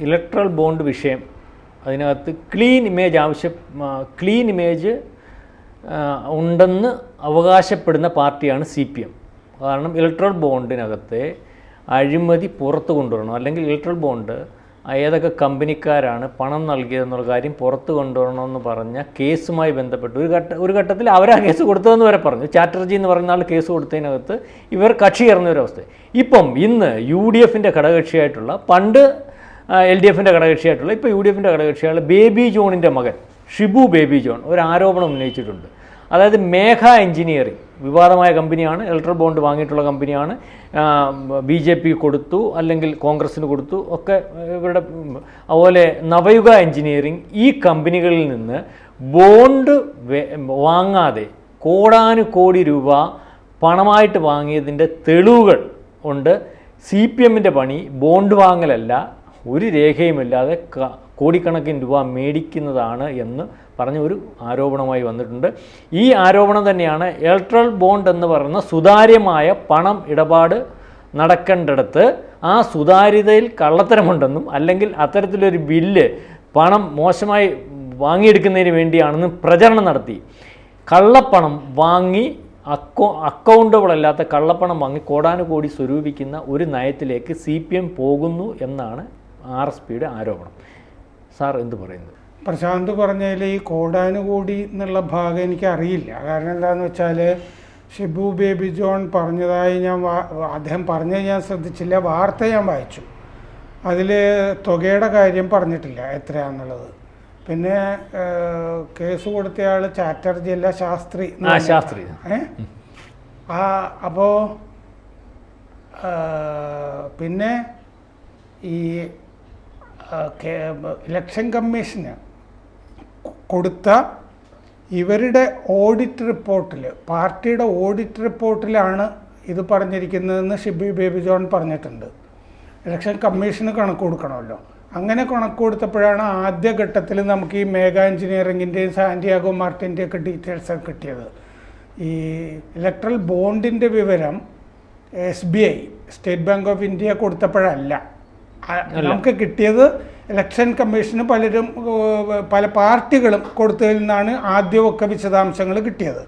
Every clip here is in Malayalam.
ഇലക്ട്രൽ ബോണ്ട് വിഷയം അതിനകത്ത് ക്ലീൻ ഇമേജ് ഉണ്ടെന്ന് അവകാശപ്പെടുന്ന പാർട്ടിയാണ് CPM. കാരണം ഇലക്ട്രൽ ബോണ്ടിനകത്തെ അഴിമതി പുറത്തു കൊണ്ടുവരണം, അല്ലെങ്കിൽ ഇലക്ട്രൽ ബോണ്ട് ഏതൊക്കെ കമ്പനിക്കാരാണ് പണം നൽകിയതെന്നുള്ള കാര്യം പുറത്തു കൊണ്ടുവരണമെന്ന് പറഞ്ഞ കേസുമായി ബന്ധപ്പെട്ട് ഒരു ഘട്ടത്തിൽ അവരാ കേസ് കൊടുത്തതെന്ന് വരെ പറഞ്ഞു. ചാറ്റർജി എന്ന് പറയുന്ന ആൾ കേസ് കൊടുത്തതിനകത്ത് ഇവർ കക്ഷി ചേർന്ന ഒരവസ്ഥ. ഇപ്പം ഇന്ന് UDFൻ്റെ ഘടകകക്ഷിയായിട്ടുള്ള, പണ്ട് LDFൻ്റെ ഘടകകക്ഷിയായിട്ടുള്ള, ഇപ്പോൾ UDFൻ്റെ ഘടകകക്ഷിയായുള്ള ബേബി ജോണിൻ്റെ മകൻ ഷിബു ബേബി ജോൺ ഒരു ആരോപണം ഉന്നയിച്ചിട്ടുണ്ട്. അതായത് മേഘ എഞ്ചിനീയറിംഗ് വിവാദമായ കമ്പനിയാണ്, ഇലക്ട്രൽ ബോണ്ട് വാങ്ങിയിട്ടുള്ള കമ്പനിയാണ്, BJP കൊടുത്തു അല്ലെങ്കിൽ കോൺഗ്രസ്സിന് കൊടുത്തു ഒക്കെ ഇവരുടെ. അതുപോലെ നവയുഗ എഞ്ചിനീയറിംഗ് ഈ കമ്പനികളിൽ നിന്ന് ബോണ്ട് വാങ്ങാതെ കോടാനുകോടി രൂപ പണമായിട്ട് വാങ്ങിയതിൻ്റെ തെളിവുകൾ ഉണ്ട്. CPMൻ്റെ പണി ബോണ്ട് വാങ്ങലല്ല, ഒരു രേഖയുമില്ലാതെ കോടിക്കണക്കിന് രൂപ മേടിക്കുന്നതാണ് എന്ന് പറഞ്ഞ ഒരു ആരോപണമായി വന്നിട്ടുണ്ട്. ഈ ആരോപണം തന്നെയാണ് ഇലക്ട്രൽ ബോണ്ട് എന്ന് പറയുന്ന സുതാര്യമായ പണം ഇടപാട് നടക്കേണ്ടിടത്ത് ആ സുതാര്യതയിൽ കള്ളത്തരമുണ്ടെന്നും, അല്ലെങ്കിൽ അത്തരത്തിലൊരു ബില്ല് പണം മോശമായി വാങ്ങിയെടുക്കുന്നതിന് വേണ്ടിയാണെന്നും പ്രചരണം നടത്തി കള്ളപ്പണം വാങ്ങി അക്കൗണ്ടബിൾ അല്ലാത്ത കള്ളപ്പണം വാങ്ങി കോടാനുകോടി സ്വരൂപിക്കുന്ന ഒരു നയത്തിലേക്ക് CPM പോകുന്നു എന്നാണ് RSPയുടെ ആരോപണം. സാർ എന്ത് പറയുന്നത്? പ്രശാന്ത് പറഞ്ഞതിൽ ഈ കോടാനുകൂടി എന്നുള്ള ഭാഗം എനിക്കറിയില്ല. കാരണം എന്താണെന്ന് വെച്ചാൽ ഷിബു ബേബി ജോൺ പറഞ്ഞതായി അദ്ദേഹം പറഞ്ഞത് ഞാൻ ശ്രദ്ധിച്ചില്ല. വാർത്ത ഞാൻ വായിച്ചു, അതിൽ തുകയുടെ കാര്യം പറഞ്ഞിട്ടില്ല എത്രയാണെന്നുള്ളത്. പിന്നെ കേസ് കൊടുത്തയാൾ ചാറ്റർജി അല്ല, ശാസ്ത്രി. അപ്പോൾ പിന്നെ ഈ ഇലക്ഷൻ കമ്മീഷന് കൊടുത്ത ഇവരുടെ ഓഡിറ്റ് റിപ്പോർട്ടിൽ, പാർട്ടിയുടെ ഓഡിറ്റ് റിപ്പോർട്ടിലാണ് ഇത് പറഞ്ഞിരിക്കുന്നതെന്ന് ഷിബു ബേബി ജോൺ പറഞ്ഞിട്ടുണ്ട്. ഇലക്ഷൻ കമ്മീഷന് കണക്ക് കൊടുക്കണമല്ലോ. അങ്ങനെ കണക്ക് കൊടുത്തപ്പോഴാണ് ആദ്യഘട്ടത്തിൽ നമുക്ക് ഈ മേഘ എഞ്ചിനീയറിങ്ങിൻ്റെയും സാന്റിയാഗോ മാർട്ടിൻ്റെയൊക്കെ ഡീറ്റെയിൽസ് കിട്ടിയത്. ഈ ഇലക്ട്രൽ ബോണ്ടിൻ്റെ വിവരം SBI, state bank of India കൊടുത്തപ്പോഴല്ല നമുക്ക് കിട്ടിയത്. ഇലക്ഷൻ കമ്മീഷന് പല പാർട്ടികളും കൊടുത്തതിൽ നിന്നാണ് ആദ്യമൊക്കെ വിശദാംശങ്ങൾ കിട്ടിയത്.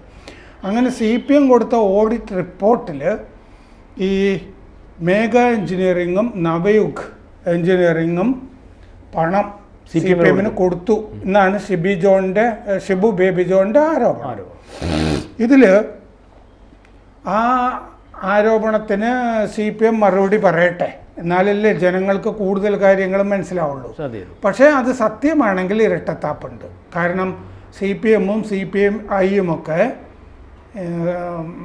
അങ്ങനെ CPM കൊടുത്ത ഓഡിറ്റ് റിപ്പോർട്ടിൽ ഈ മേഘ എഞ്ചിനീയറിങ്ങും നവയുഗ് എഞ്ചിനീയറിങ്ങും പണം CPMന് കൊടുത്തു എന്നാണ് ഷിബു ബേബി ജോണിൻ്റെ ആരോപണം. ഇതിൽ ആ ആരോപണത്തിന് CPM മറുപടി പറയട്ടെ, എന്നാലല്ലേ ജനങ്ങൾക്ക് കൂടുതൽ കാര്യങ്ങൾ മനസ്സിലാവുള്ളൂ. പക്ഷേ അത് സത്യമാണെങ്കിൽ ഇരട്ടത്താപ്പുണ്ട്. കാരണം CPMഉം CPIയും ഒക്കെ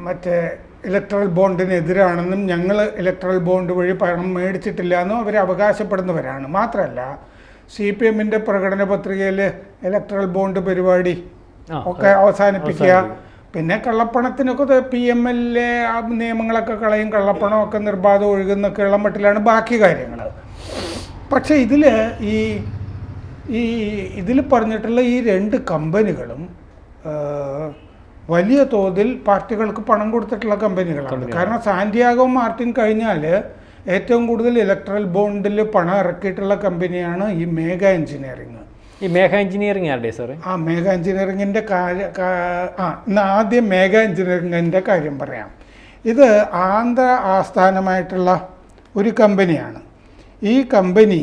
മറ്റേ ഇലക്ട്രൽ ബോണ്ടിനെതിരാണെന്നും ഞങ്ങൾ ഇലക്ട്രൽ ബോണ്ട് വഴി പണം മേടിച്ചിട്ടില്ല എന്നും അവർ അവകാശപ്പെടുന്നവരാണ്. മാത്രമല്ല CPMൻ്റെ പ്രകടന പത്രികയിൽ ഇലക്ട്രൽ ബോണ്ട് പരിപാടി ഒക്കെ അവസാനിപ്പിക്കുക, പിന്നെ കള്ളപ്പണത്തിനൊക്കെ PMLA നിയമങ്ങളൊക്കെ കളയും, കള്ളപ്പണമൊക്കെ നിർബാധം ഒഴുകുന്നൊക്കെയുള്ള മട്ടിലാണ് ബാക്കി കാര്യങ്ങൾ. പക്ഷേ ഇതിൽ പറഞ്ഞിട്ടുള്ള ഈ രണ്ട് കമ്പനികളും വലിയ തോതിൽ പാർട്ടികൾക്ക് പണം കൊടുത്തിട്ടുള്ള കമ്പനികളാണ്. കാരണം സാന്റിയാഗോ മാർട്ടിൻ കഴിഞ്ഞാൽ ഏറ്റവും കൂടുതൽ ഇലക്ട്രൽ ബോണ്ടിൽ പണം ഇറക്കിയിട്ടുള്ള കമ്പനിയാണ് ഈ മേഘ എഞ്ചിനീയറിംഗ്. ഈ മേഘ എഞ്ചിനീയറിംഗ് ആരുടെ സാറേ? മേഘ എഞ്ചിനീയറിങ്ങിൻ്റെ ആദ്യം മേഘ എഞ്ചിനീയറിങ്ങിൻ്റെ കാര്യം പറയാം. ഇത് ആന്ധ്ര ആസ്ഥാനമായിട്ടുള്ള ഒരു കമ്പനിയാണ്. ഈ കമ്പനി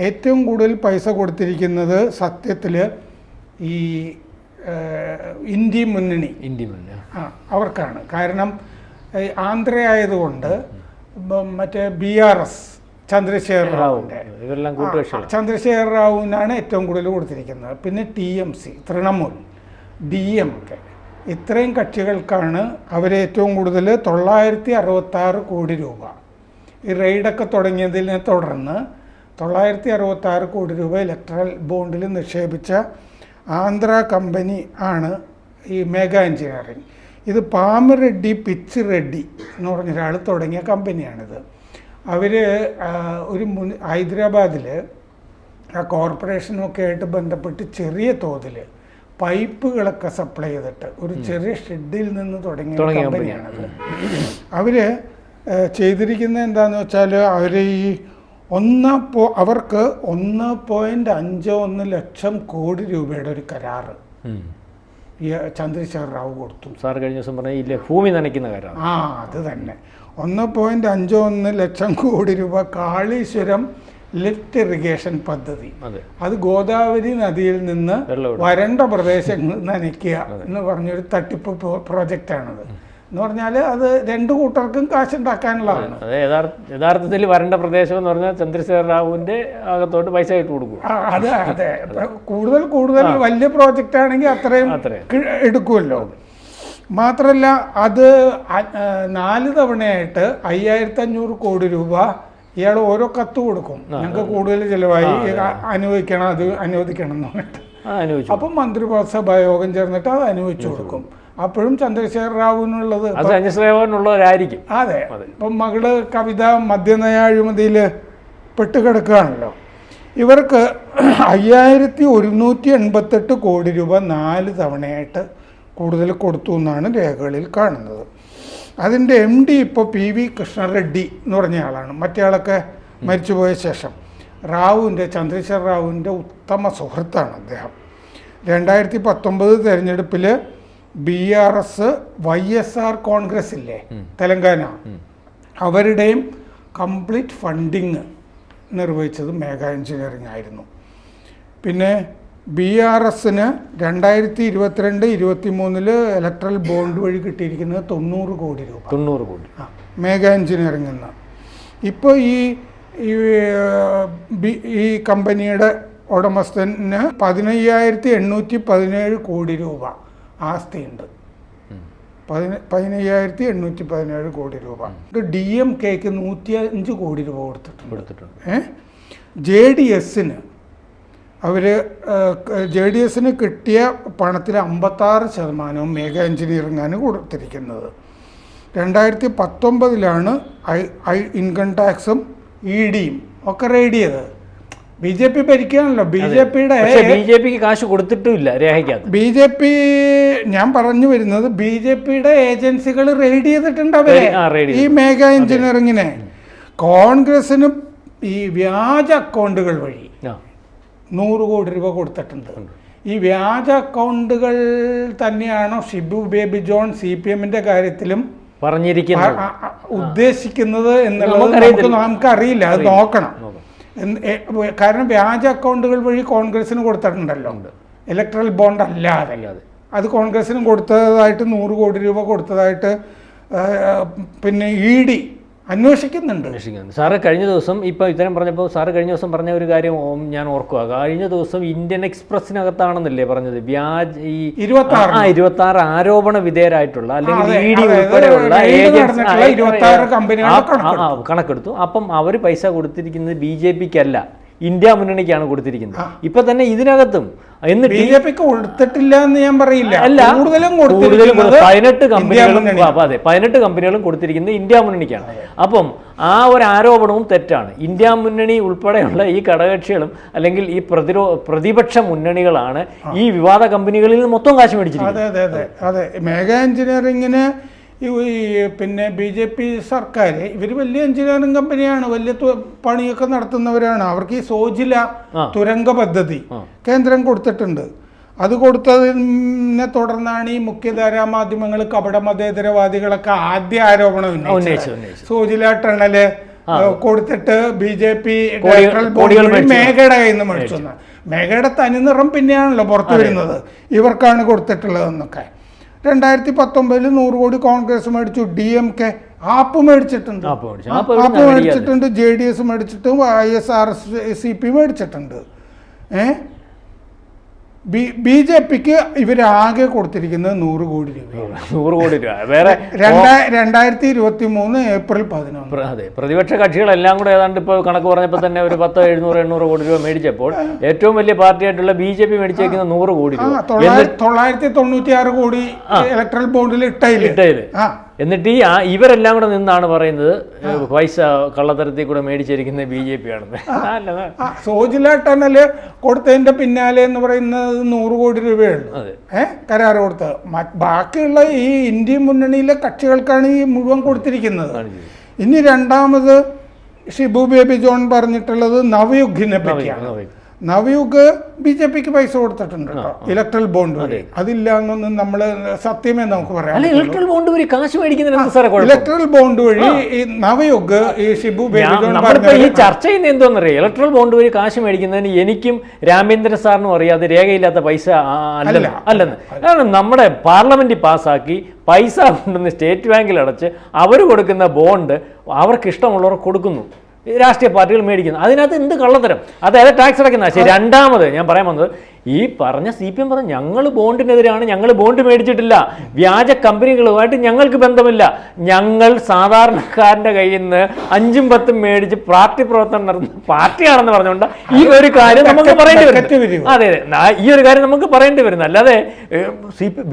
ഏറ്റവും കൂടുതൽ പൈസ കൊടുത്തിരിക്കുന്നത് സത്യത്തിൽ ഈ ഇന്ത്യ മുന്നണി അവർക്കാണ്. കാരണം ആന്ധ്ര ആയതുകൊണ്ട് മറ്റേ BRS ചന്ദ്രശേഖർ റാവുവിനാണ് ഏറ്റവും കൂടുതൽ കൊടുത്തിരിക്കുന്നത്. പിന്നെ TMC, തൃണമൂൽ, DMK ഇത്രയും കക്ഷികൾക്കാണ് അവരേറ്റവും കൂടുതൽ 966 കോടി രൂപ. ഈ റെയ്ഡൊക്കെ തുടങ്ങിയതിനെ തുടർന്ന് 966 കോടി രൂപ ഇലക്ട്രൽ ബോണ്ടിൽ നിക്ഷേപിച്ച ആന്ധ്ര കമ്പനി ആണ് ഈ മേഘ എഞ്ചിനീയറിംഗ്. ഇത് പാമറെഡ്ഡി പിച്ച് റെഡ്ഡി എന്ന് പറഞ്ഞൊരാൾ തുടങ്ങിയ കമ്പനിയാണിത്. അവർ ഹൈദരാബാദിൽ ആ കോർപ്പറേഷനൊക്കെ ആയിട്ട് ബന്ധപ്പെട്ട് ചെറിയ തോതിൽ പൈപ്പുകളൊക്കെ സപ്ലൈ ചെയ്തിട്ട് ഒരു ചെറിയ ഷെഡിൽ നിന്ന് തുടങ്ങിയ കമ്പനിയാണത്. അവർ ചെയ്തിരിക്കുന്നത് എന്താണെന്ന് വെച്ചാൽ അവർ ഈ അവർക്ക് 1.51 ലക്ഷം കോടി രൂപയുടെ ഒരു കരാറ് ഈ ചന്ദ്രശേഖർ റാവു കൊടുത്തു. സാർ കഴിഞ്ഞ ദിവസം പറഞ്ഞ ഇല്ല ഭൂമി നനയ്ക്കുന്ന കരാർ. അത് തന്നെ 1.51 ലക്ഷം കോടി രൂപ കാളീശ്വരം ലിഫ്റ്റ് ഇറിഗേഷൻ പദ്ധതി. അത് ഗോദാവരി നദിയിൽ നിന്ന് വരണ്ട പ്രദേശങ്ങൾ നനയ്ക്കുക എന്ന് പറഞ്ഞൊരു തട്ടിപ്പ് പ്രോജക്റ്റാണത്. എന്ന് പറഞ്ഞാൽ അത് രണ്ടു കൂട്ടർക്കും കാശുണ്ടാക്കാനുള്ളതാണ്. യഥാർത്ഥത്തിൽ വരണ്ട പ്രദേശം എന്ന് പറഞ്ഞാൽ ചന്ദ്രശേഖർ റാവുവിന്റെ അകത്തോട്ട് പൈസ ഇട്ട് കൊടുക്കും. അതെ കൂടുതൽ വലിയ പ്രോജക്റ്റ് ആണെങ്കിൽ അത്രയും എടുക്കുമല്ലോ. മാത്രമല്ല അത് 4 തവണയായിട്ട് 5500 കോടി രൂപ ഇയാൾ ഓരോ കത്ത് കൊടുക്കും. ഞങ്ങൾക്ക് കൂടുതൽ ചിലവായി അനുവദിക്കണം, അത് അനുവദിക്കണം എന്ന് പറഞ്ഞിട്ട്. അപ്പം മന്ത്രിസഭ യോഗം ചേർന്നിട്ട് അത് അനുവദിച്ചു കൊടുക്കും. അപ്പോഴും ചന്ദ്രശേഖർ റാവുവിനുള്ളത് ചന്ദ്രശേഖരനുള്ളവരായിരിക്കും. അതെ. ഇപ്പം മകള് കവിത മദ്യനയ അഴിമതിയിൽ പെട്ടുകിടക്കുകയാണല്ലോ. ഇവർക്ക് 5188 കോടി രൂപ 4 തവണയായിട്ട് കൂടുതൽ കൊടുത്തു എന്നാണ് രേഖകളിൽ കാണുന്നത്. അതിൻ്റെ MD ഇപ്പോൾ PV കൃഷ്ണറെഡ്ഡി എന്ന് പറഞ്ഞ ആളാണ്. മറ്റേ ആളൊക്കെ മരിച്ചുപോയ ശേഷം ചന്ദ്രശേഖർ റാവുവിൻ്റെ ഉത്തമ സുഹൃത്താണ് അദ്ദേഹം. 2019 തെരഞ്ഞെടുപ്പിൽ BRS YSR കോൺഗ്രസ് ഇല്ലേ തെലങ്കാന, അവരുടെയും കംപ്ലീറ്റ് ഫണ്ടിങ് നിർവഹിച്ചത് മേഘ എഞ്ചിനീയറിംഗ് ആയിരുന്നു. പിന്നെ BRSന് 2022-23 ഇലക്ട്രൽ ബോണ്ട് വഴി കിട്ടിയിരിക്കുന്നത് 90 കോടി രൂപ. 90 കോടി മേഘ എഞ്ചിനീയറിംഗ് എന്ന്. ഇപ്പോൾ ഈ കമ്പനിയുടെ ഉടമസ്ഥന് 15,817 കോടി രൂപ ആസ്തിയുണ്ട്. 15,817 കോടി രൂപ. DMKക്ക് 105 കോടി രൂപ കൊടുത്തിട്ടുണ്ട്. JDSന് കിട്ടിയ പണത്തിൽ 56% മേഘ എഞ്ചിനീയറിംഗാണ് കൊടുത്തിരിക്കുന്നത്. 2019 ഇൻകം ടാക്സും EDയും ഒക്കെ റെയ്ഡ് ചെയ്തത്. BJP ഭരിക്കുകയാണല്ലോ. BJPക്ക് കാശ് കൊടുത്തിട്ടുമില്ല രേഖയ്ക്കകത്ത്. BJP ഞാൻ പറഞ്ഞു വരുന്നത് BJPയുടെ ഏജൻസികൾ റെയ്ഡ് ചെയ്തിട്ടുണ്ട് അവരെ, ഈ മേഘ എഞ്ചിനീയറിംഗിനെ. കോൺഗ്രസിന് ഈ വ്യാജ അക്കൗണ്ടുകൾ വഴി 100 കോടി രൂപ കൊടുത്തിട്ടുണ്ട്. ഈ വ്യാജ അക്കൗണ്ടുകൾ തന്നെയാണോ ഷിബു ബേബി ജോൺ CPMന്റെ കാര്യത്തിലും ഉദ്ദേശിക്കുന്നത് എന്നുള്ളത് നമുക്കറിയില്ല. അത് നോക്കണം. കാരണം വ്യാജ അക്കൗണ്ടുകൾ വഴി കോൺഗ്രസിന് കൊടുത്തിട്ടുണ്ടല്ലോ, ഇലക്ട്രൽ ബോണ്ട് അല്ലാതെ. അത് കോൺഗ്രസിനും കൊടുത്തതായിട്ട് 100 കോടി രൂപ കൊടുത്തതായിട്ട് പിന്നെ ED അന്വേഷിക്കുന്നുണ്ട്. സാറ് കഴിഞ്ഞ ദിവസം ഇപ്പോൾ ഇത്തരം പറഞ്ഞപ്പോൾ സാറ് കഴിഞ്ഞ ദിവസം പറഞ്ഞ ഒരു കാര്യം ഞാൻ ഓർക്കുക. കഴിഞ്ഞ ദിവസം ഇന്ത്യൻ എക്സ്പ്രസ്സിനകത്താണെന്നല്ലേ പറഞ്ഞത്, വ്യാജ ഈ 26 ആരോപണ വിധേയരായിട്ടുള്ള അല്ലെങ്കിൽ ED ഉൾപ്പെടെയുള്ള കണക്കെടുത്തു. അപ്പം അവർ പൈസ കൊടുത്തിരിക്കുന്നത് BJPക്കല്ല, ഇന്ത്യ മുന്നണിക്കാണ് കൊടുത്തിരിക്കുന്നത്. ഇപ്പൊ തന്നെ ഇതിനകത്തും BJPക്ക് കൊടുത്തിട്ടില്ല എന്ന് ഞാൻ പറയില്ല. കൂടുതലും 18 കമ്പനികളും കൊടുത്തിരിക്കുന്നത് ഇന്ത്യ മുന്നണിക്കാണ്. അപ്പം ആ ഒരു ആരോപണവും തെറ്റാണ്. ഇന്ത്യ മുന്നണി ഉൾപ്പെടെയുള്ള ഈ ഘടകകക്ഷികളും അല്ലെങ്കിൽ ഈ പ്രതിപക്ഷ മുന്നണികളാണ് ഈ വിവാദ കമ്പനികളിൽ നിന്ന് മൊത്തം കാശ് മേടിച്ചിരിക്കുന്നത്. അതെ. മേഘ എഞ്ചിനീയറിംഗിന് പിന്നെ BJP സർക്കാർ ഇവർ വലിയ എഞ്ചിനീയറിംഗ് കമ്പനിയാണ്, വലിയ പണിയൊക്കെ നടത്തുന്നവരാണ്. അവർക്ക് ഈ സോജില തുരങ്ക പദ്ധതി കേന്ദ്രം കൊടുത്തിട്ടുണ്ട്. അത് കൊടുത്തതിനെ തുടർന്നാണ് ഈ മുഖ്യധാരാ മാധ്യമങ്ങൾ കപട മതേതരവാദികളൊക്കെ ആദ്യ ആരോപണം ഉന്നയിച്ചത്. സോജില ടണല് കൊടുത്തിട്ട് BJP മേഘയുടെ കയ്യിൽ നിന്ന് മേടിച്ചു. മേഘയുടെ തനിനിറം പിന്നെയാണല്ലോ പുറത്തു വരുന്നത്, ഇവർക്കാണ് കൊടുത്തിട്ടുള്ളതെന്നൊക്കെ. 2019 100 കോടി കോൺഗ്രസ് മേടിച്ചു. DMK ആപ്പ് മേടിച്ചിട്ടുണ്ട്, JDS മേടിച്ചിട്ടും ISRCP മേടിച്ചിട്ടുണ്ട്. BJPക്ക് ഇവരാകെ കൊടുത്തിരിക്കുന്നത് 100 കോടി രൂപയാണ്. 100 കോടി രൂപ വേറെ 2023 ഏപ്രിൽ 11. അതെ, പ്രതിപക്ഷ കക്ഷികളെല്ലാം കൂടെ ഏതാണ്ട് ഇപ്പോൾ കണക്ക് പറഞ്ഞപ്പോൾ തന്നെ ഒരു 10, 700, 800 കോടി രൂപ മേടിച്ചപ്പോൾ ഏറ്റവും വലിയ പാർട്ടിയായിട്ടുള്ള BJP മേടിച്ചേക്കുന്ന 100 കോടി രൂപ. 996 കോടി ഇലക്ട്രൽ ബോണ്ടിൽ ഇട്ടയില്. എന്നിട്ട് ഇവരെല്ലാം കൂടെ നിന്നാണ് പറയുന്നത് പൈസ കള്ളത്തരത്തിൽ കൂടെ മേടിച്ചിരിക്കുന്നത് BJP ആണെന്ന്. സോജില ടണല് കൊടുത്തതിന്റെ പിന്നാലെ എന്ന് പറയുന്നത് 100 കോടി രൂപയുള്ളൂ കരാർ കൊടുത്തത്. ബാക്കിയുള്ള ഈ ഇന്ത്യ മുന്നണിയിലെ കക്ഷികൾക്കാണ് ഈ മുഴുവൻ കൊടുത്തിരിക്കുന്നത്. ഇനി രണ്ടാമത് ഷിബു ബേബി ജോൺ പറഞ്ഞിട്ടുള്ളത് നവയുഗിനെ പറ്റിയാണ്. നവയുഗ് BJPക്ക് പൈസ കൊടുത്തിട്ടുണ്ട് കേട്ടോ, ഇലക്ട്രൽ ബോണ്ട് വഴി. അതില്ല എന്നൊന്നും നമ്മൾ സത്യമേ നമുക്ക് പറയാം. ഇലക്ട്രൽ ബോണ്ട് വഴി കാശ് മേടിക്കുന്ന ഇലക്ട്രൽ ബോണ്ട് വഴി ഈ നവയുഗ് ഈ ഷിബു ബേബി ജോൺ ഈ ചർച്ച ചെയ്യുന്ന എന്തോന്നറിയാം, ഇലക്ട്രൽ ബോണ്ട് വഴി കാശ് മേടിക്കുന്നതിന് എനിക്കും രാമേന്ദ്രൻ സാറിനും അറിയാതെ രേഖയില്ലാത്ത പൈസ അല്ലെന്ന്. കാരണം നമ്മുടെ പാർലമെന്റിൽ പാസ്സാക്കി പൈസ കൊണ്ടുവന്ന് സ്റ്റേറ്റ് ബാങ്കിൽ അടച്ച് അവർ കൊടുക്കുന്ന ബോണ്ട് അവർക്ക് ഇഷ്ടമുള്ളവർ കൊടുക്കുന്നു, രാഷ്ട്രീയ പാർട്ടികൾ മേടിക്കുന്നു. അതിനകത്ത് എന്ത് കള്ളത്തരം, അതായത് ടാക്സ് അടയ്ക്കുന്ന. ശരി, രണ്ടാമത് ഞാൻ പറയാൻ വന്നത്, ഈ പറഞ്ഞ CPM പറഞ്ഞു ഞങ്ങൾ ബോണ്ടിനെതിരാണ്, ഞങ്ങൾ ബോണ്ട് മേടിച്ചിട്ടില്ല, വ്യാജ കമ്പനികളുമായിട്ട് ഞങ്ങൾക്ക് ബന്ധമില്ല, ഞങ്ങൾ സാധാരണക്കാരൻ്റെ കയ്യിൽ നിന്ന് 5ഉം 10ഉം മേടിച്ച് പാർട്ടി പ്രവർത്തനം നടത്തുന്ന പാർട്ടിയാണെന്ന് പറഞ്ഞുകൊണ്ട് ഈ ഒരു കാര്യം നമുക്ക് പറയേണ്ടി വരും. അതെ അതെ, ഈ ഒരു കാര്യം നമുക്ക് പറയേണ്ടി വരുന്നു. അല്ലാതെ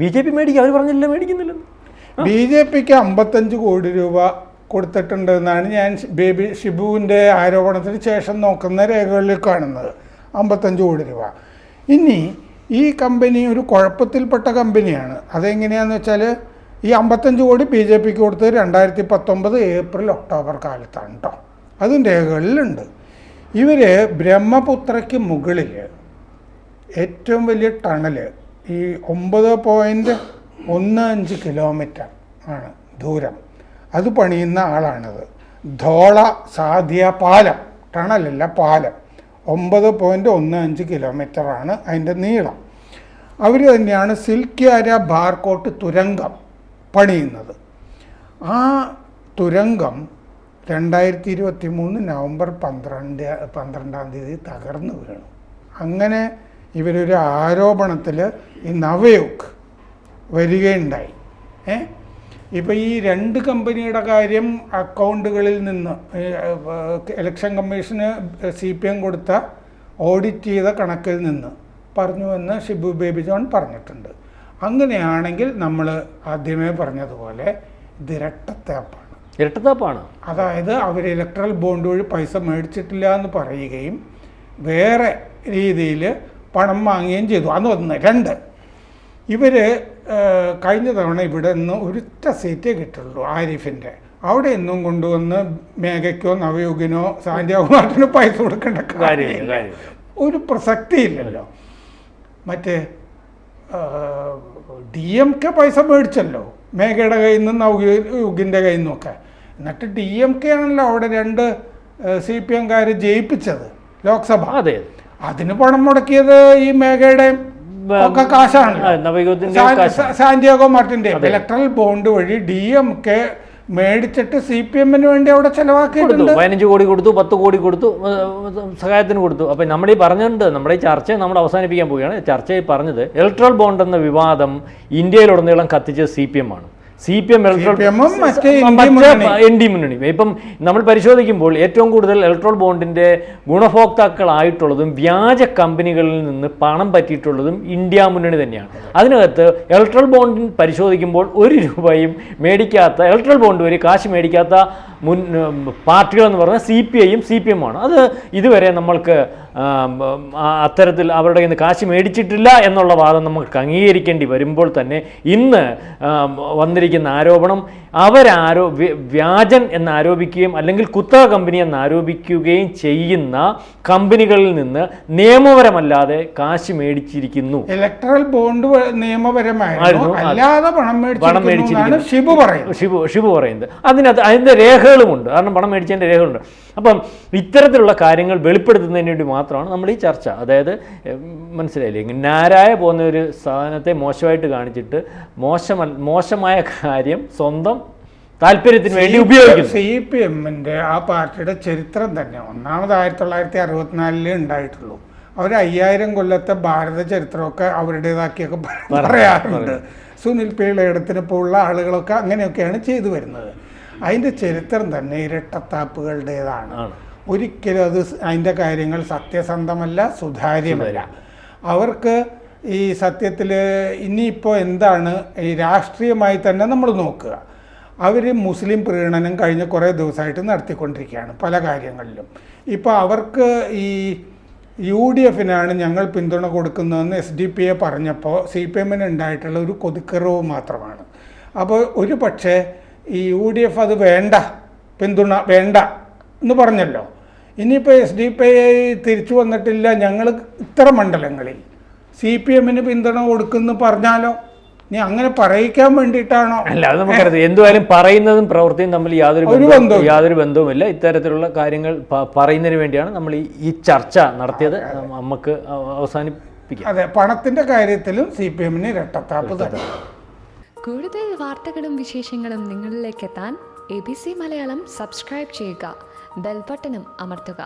BJP മേടിക്കും, അവർ പറഞ്ഞില്ല മേടിക്കുന്നില്ലെന്ന്. BJPക്ക് 55 കോടി രൂപ കൊടുത്തിട്ടുണ്ട് എന്നാണ് ഞാൻ ഷിബുവിൻ്റെ ആരോപണത്തിന് ശേഷം നോക്കുന്ന രേഖകളിൽ കാണുന്നത്. 55 കോടി രൂപ. ഇനി ഈ കമ്പനി ഒരു കുഴപ്പത്തിൽപ്പെട്ട കമ്പനിയാണ്. അതെങ്ങനെയാണെന്ന് വെച്ചാൽ ഈ 55 കോടി BJPക്ക് കൊടുത്തത് 2019 ഏപ്രിൽ ഒക്ടോബർ കാലത്താണ് കേട്ടോ. അതും രേഖകളിലുണ്ട്. ഇവർ ബ്രഹ്മപുത്രയ്ക്ക് മുകളിൽ ഏറ്റവും വലിയ ടണൽ ഈ 9.15 കിലോമീറ്റർ ആണ് ദൂരം, അത് പണിയുന്ന ആളാണത്. ധോള സാധ്യ പാലം, ടണലല്ല പാലം, 9.15 കിലോമീറ്ററാണ് അതിൻ്റെ നീളം. അവർ തന്നെയാണ് സിൽക്യാര ബാർകോട്ട് തുരങ്കം പണിയുന്നത്. ആ തുരങ്കം 2023 നവംബർ 12-ാം തീയതി തകർന്നു വീണു. അങ്ങനെ ഇവരൊരു ആരോപണത്തിൽ ഈ നവയുഗ് വരികയുണ്ടായി. ഇപ്പോൾ ഈ 2 കമ്പനിയുടെ കാര്യം അക്കൗണ്ടുകളിൽ നിന്ന് ഇലക്ഷൻ കമ്മീഷന് CPM കൊടുത്ത ഓഡിറ്റ് ചെയ്ത കണക്കിൽ നിന്ന് പറഞ്ഞുവെന്ന് ഷിബു ബേബി ജോൺ പറഞ്ഞിട്ടുണ്ട്. അങ്ങനെയാണെങ്കിൽ നമ്മൾ ആദ്യമേ പറഞ്ഞതുപോലെ ഇത് ഇരട്ടത്താപ്പാണ്. അതായത് അവർ ഇലക്ട്രൽ ബോണ്ട് വഴി പൈസ മേടിച്ചിട്ടില്ല എന്ന് പറയുകയും വേറെ രീതിയിൽ പണം വാങ്ങുകയും ചെയ്തു. അതൊന്ന്. 2, ഇവർ കഴിഞ്ഞ തവണ ഇവിടെ നിന്ന് ഒരൊറ്റ സീറ്റേ കിട്ടുള്ളൂ ആരിഫിൻ്റെ. അവിടെ ഒന്നും കൊണ്ടുവന്ന് മേഘയ്ക്കോ നവയുഗിനോ സാന്റിയാഗോ മാർട്ടിനോ പൈസ കൊടുക്കേണ്ട കാര്യമില്ല, ഒരു പ്രസക്തിയില്ലല്ലോ. മറ്റേ DMK പൈസ മേടിച്ചല്ലോ മേഘയുടെ കയ്യിൽ നിന്നും നവയുഗിൻ്റെ കയ്യിൽ നിന്നൊക്കെ. എന്നിട്ട് DMK ആണല്ലോ അവിടെ 2 CPMകാർ ജയിപ്പിച്ചത് ലോക്സഭ. അതിന് പണം മുടക്കിയത് ഈ മേഘയുടെ ഒക്കെ കാശാണ്, സാന്റിയാഗോ മാർട്ടിൻ്റെ. ഇലക്ട്രൽ ബോണ്ട് വഴി DMK മേടിച്ചിട്ട് CPMന് വേണ്ടി അവിടെ ചെലവാക്കിയിട്ടുണ്ട്. 15 കോടി കൊടുത്തു, 10 കോടി കൊടുത്തു, സഹായത്തിന് കൊടുത്തു. അപ്പം നമ്മുടെ ഈ പറഞ്ഞിട്ടുണ്ട്, നമ്മുടെ ഈ ചർച്ച നമ്മൾ അവസാനിപ്പിക്കാൻ പോവുകയാണ്. ചർച്ചയിൽ പറഞ്ഞത് ഇലക്ട്രൽ ബോണ്ട് എന്ന വിവാദം ഇന്ത്യയിലുടനീളം കത്തിച്ചത് CPM ആണ്. CPM ND മുന്നണി. ഇപ്പം നമ്മൾ പരിശോധിക്കുമ്പോൾ ഏറ്റവും കൂടുതൽ ഇലക്ട്രൽ ബോണ്ടിൻ്റെ ഗുണഭോക്താക്കളായിട്ടുള്ളതും വ്യാജ കമ്പനികളിൽ നിന്ന് പണം പറ്റിയിട്ടുള്ളതും ഇന്ത്യ മുന്നണി തന്നെയാണ്. അതിനകത്ത് ഇലക്ട്രൽ ബോണ്ടിൽ പരിശോധിക്കുമ്പോൾ 1 രൂപയും മേടിക്കാത്ത, ഇലക്ട്രൽ ബോണ്ട് വഴി കാശ് മേടിക്കാത്ത പാർട്ടികളെന്ന് പറഞ്ഞാൽ CPM ആണ്. അത് ഇതുവരെ നമ്മൾക്ക് അത്തരത്തിൽ അവരുടെ കയ്യിൽ നിന്ന് കാശ് മേടിച്ചിട്ടില്ല എന്നുള്ള വാദം നമുക്ക് അംഗീകരിക്കേണ്ടി വരുമ്പോൾ തന്നെ ഇന്ന് വന്നിരിക്കുന്ന ആരോപണം വ്യാജൻ എന്നാരോപിക്കുകയും അല്ലെങ്കിൽ കുത്തക കമ്പനി എന്നാരോപിക്കുകയും ചെയ്യുന്ന കമ്പനികളിൽ നിന്ന് നിയമപരമല്ലാതെ കാശ് മേടിച്ചിരിക്കുന്നു. ഇലക്ട്രൽ ബോണ്ട് നിയമപരമായിരുന്നു, അല്ലാതെ പണം മേടിച്ചിരിക്കുന്നു ഷിബു പറയുന്നത്. അതിൻ്റെ രേഖകളുമുണ്ട്, കാരണം പണം മേടിച്ചതിൻ്റെ രേഖകളുണ്ട്. അപ്പം ഇത്തരത്തിലുള്ള കാര്യങ്ങൾ വെളിപ്പെടുത്തുന്നതിന് വേണ്ടി മാത്രമാണ് നമ്മൾ ഈ ചർച്ച. അതായത് മനസ്സിലായില്ലേ, നാരായ പോകുന്ന ഒരു സാധനത്തെ മോശമായിട്ട് കാണിച്ചിട്ട് മോശമായ കാര്യം സ്വന്തം താല്പര്യത്തിന് വേണ്ടി ഉപയോഗിക്കുന്നു. CPMന്റെ ആ പാർട്ടിയുടെ ചരിത്രം തന്നെ ഒന്നാമത് 1964 ഉണ്ടായിട്ടുള്ളൂ. അവർ 5000 കൊല്ലത്തെ ഭാരത ചരിത്രമൊക്കെ അവരുടേതാക്കിയൊക്കെ പറയാറുണ്ട്. സുനിൽ പിള്ളയിടത്തിന് പോലുള്ള ആളുകളൊക്കെ അങ്ങനെയൊക്കെയാണ് ചെയ്തു വരുന്നത്. അതിൻ്റെ ചരിത്രം തന്നെ ഇരട്ടത്താപ്പുകളുടേതാണ്. ഒരിക്കലും അതിൻ്റെ കാര്യങ്ങൾ സത്യസന്ധമല്ല, സുതാര്യമല്ല. അവർക്ക് ഈ സത്യത്തിൽ ഇനിയിപ്പോൾ എന്താണ് ഈ രാഷ്ട്രീയമായി തന്നെ നമ്മൾ നോക്കുക. അവർ മുസ്ലിം പ്രീണനം കഴിഞ്ഞ കുറേ ദിവസമായിട്ട് നടത്തിക്കൊണ്ടിരിക്കുകയാണ് പല കാര്യങ്ങളിലും. ഇപ്പോൾ അവർക്ക് ഈ UDFനാണ് ഞങ്ങൾ പിന്തുണ കൊടുക്കുന്നതെന്ന് SDPA പറഞ്ഞപ്പോൾ CPMന് ഉണ്ടായിട്ടുള്ള ഒരു കൊതിക്കറവ് മാത്രമാണ്. അപ്പോൾ ഒരു പക്ഷേ ഈ UDF അത് വേണ്ട, പിന്തുണ വേണ്ട എന്ന് പറഞ്ഞല്ലോ. ഇനിയിപ്പോൾ SDPI തിരിച്ചു വന്നിട്ടില്ല, ഞങ്ങൾ ഇത്ര മണ്ഡലങ്ങളിൽ CPM പിന്തുണ കൊടുക്കുന്നു പറഞ്ഞാലോ? നീ അങ്ങനെ പറയിക്കാൻ വേണ്ടിയിട്ടാണോ? അല്ല, അത് നമുക്കറിയാം. എന്തുവായാലും പറയുന്നതും പ്രവൃത്തിയും തമ്മിൽ യാതൊരു ബന്ധവുമില്ല. ഇത്തരത്തിലുള്ള കാര്യങ്ങൾ പറയുന്നതിന് വേണ്ടിയാണ് നമ്മൾ ഈ ചർച്ച നടത്തിയത്. നമുക്ക് അവസാനിപ്പിക്കാം. അതെ, പണത്തിന്റെ കാര്യത്തിലും CPM ഇരട്ടത്താപ്പ് തന്നെ. കൂടുതൽ വാർത്തകളും വിശേഷങ്ങളും നിങ്ങളിലേക്ക് എത്താൻ ABC മലയാളം സബ്സ്ക്രൈബ് ചെയ്യുക, ബെൽ ബട്ടണും അമർത്തുക.